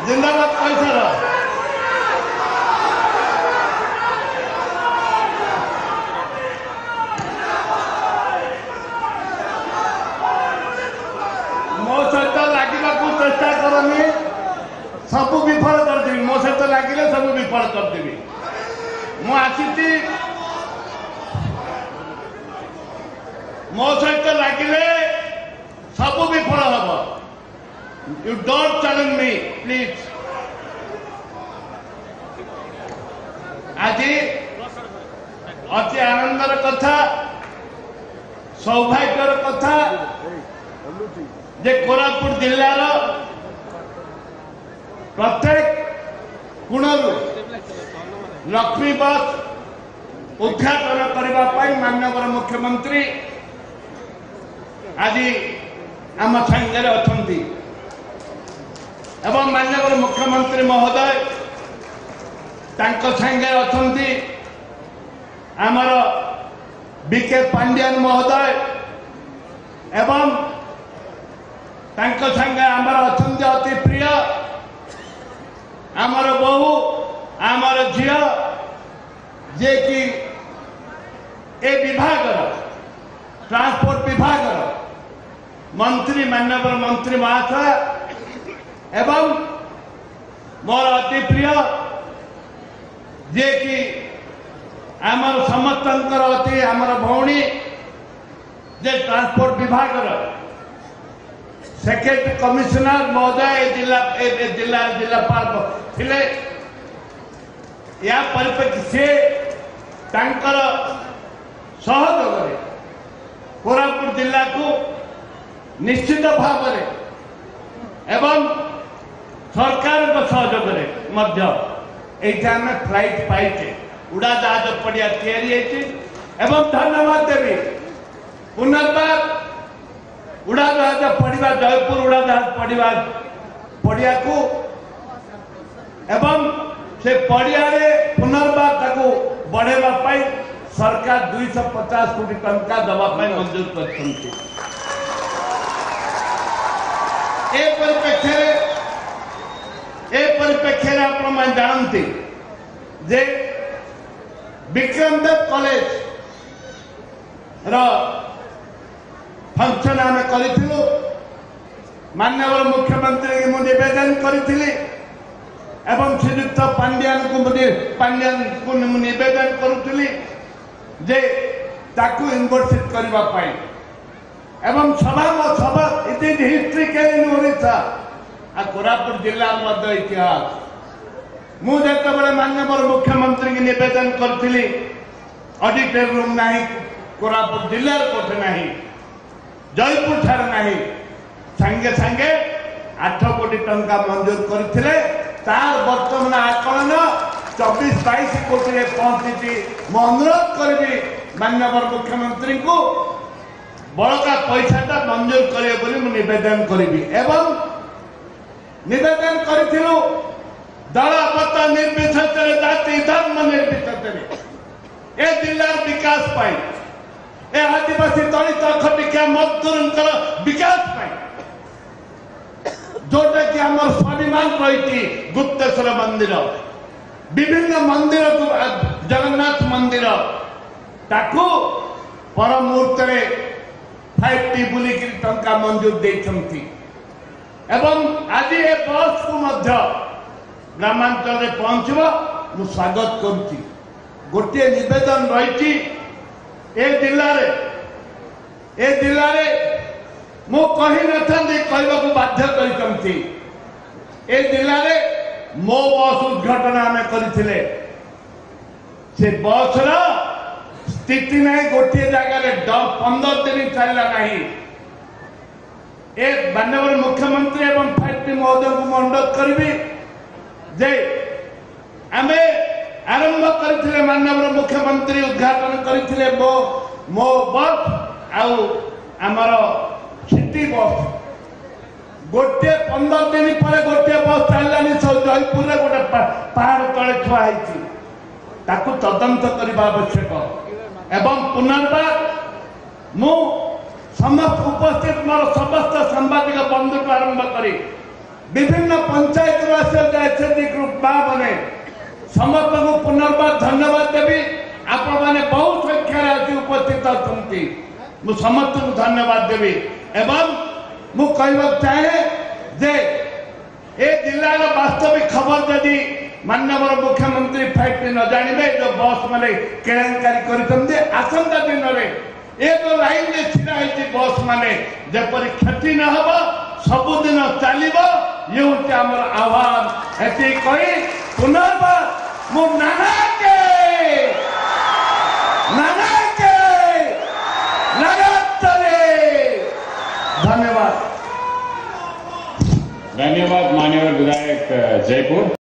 जिंदाबाद कैसर मो सहित लगे चेष्टा करनी सब विफल करदेवी मो सहित लगे सब विफल करदेवी मुझी मो सहित लगे सब विफल हम you don't challenge me please आज अति आनंदर कथा सौभाग्यर कथा जे कोरापुट जिलार प्रत्येक गुणरू लक्ष्मी बस उद्घाटन करने माननीय मुख्यमंत्री आज आम सांगे अच्छा एवं माननीय मुख्यमंत्री महोदय सांगे अच्छा आमर बीके पांड्यान महोदय एवं सांगे आमर अच्छा अति प्रिय आमर बहु आमर झील जे कि ए विभाग ट्रांसपोर्ट विभाग मंत्री माननीय मंत्री महाशय एवं मोर अति प्रिय जे कि आमर समस्त अति आमर भौणी जे ट्रांसपोर्ट विभाग सेक्रेटरी कमिशनर महोदय जिलापाल थिले या परिप्रेक्षी से सहयोग कोरापुट जिला को निश्चित भाव एवं सरकार सहयोग फ्लाइट पाइचे उड़ा जहाज पड़िया एवं धन्यवाद देवी पुनर्बार उड़ा जहाज पड़ा जयपुर उड़ा जहाज पड़िया को एवं से पड़िया पुनर्बार ताको बढ़ेवा सरकार 250 कोटी टंका दवाई मंजूर कर परिप्रेक्षी आप जानते जे विक्रमदेव कॉलेज फंक्शन आम करूँ माननीय मुख्यमंत्री को निवेदन करी एवं श्रीयुक्त पांड्यान को निवेदन करुली जे ताकू इन्वर्सिट करने एवं सभा it is history care in Odisha आ कोरापुट जिला इतिहास मुझे माननीय मुख्यमंत्री की निवेदन करी ऑडिटर रूम नहीं कोरापुट जिले कोठे नहीं जयपुर ठार नहीं सांगे सांगे 8 कोटी टंका मंजूर करते तार वर्तमान आकलन 24-22 कोटी रे पहुंची मु अनुरोध करी माननीय मुख्यमंत्री को बड़का पैसाटा मंजूर करे बोली मु निवेदन करी एवं निवेदन करिथिलु दल मत निर्विशेष जाति धर्म निर्विशेष ए जिलार विकास पाई ए आदिवासी दलित खटिका मजदूर विकास पाई जोटा कि आम स्वाभिमान रही गुप्तेश्वर मंदिर विभिन्न मंदिर जगन्नाथ मंदिर ताकू पर मुहूर्त 5T बुलिक टंका मंजूर देती एवं आज ए बस को ग्रामांचल पहुंचब मु स्वागत करुच्ची गोटे निवेदन रही ए जिले मु कही कहवाक बाध्य करती ए जिले मो बस उद्घाटन आम करते से बस स्थिति नहीं गोटे जगह 15 दिन चलला नहीं ए माननीय मुख्यमंत्री एवं 5T महोदय को अनुरोध करी जे आम आरंभ करते माननीय मुख्यमंत्री उद्घाटन करते मो बस आमर सिटी बस गोटे 15 दिन पर गोटे बस चललानी जयपुर में गोटे पहाड़ तले छुआई तदंत करने आवश्यक एवं पुनर्बार मु समस्त उपस्थित मोर समस्त सांबादिक बंधु आरंभ करी विभिन्न पंचायत एसएचजी ग्रुप माँ मैंने समस्त को पुनर्बार धन्यवाद देवी। आपण मैंने बहुत संख्या उपस्थित अच्छा मु समस्त को धन्यवाद देवी एवं मु कहवा चाहे जे ए जिलार वास्तविक खबर जदि माननीय मुख्यमंत्री फैक्ट न जानवे जो बस मैंने केलेंकारी करते आसंता दिन में एक लाइन में छिड़ा है बस माने जपर क्षति न हो सबुदिन चलो ये हूँ आम आह्वान एति कही पुनर्बार मु नाना के धन्यवाद माननीय विधायक जयपुर।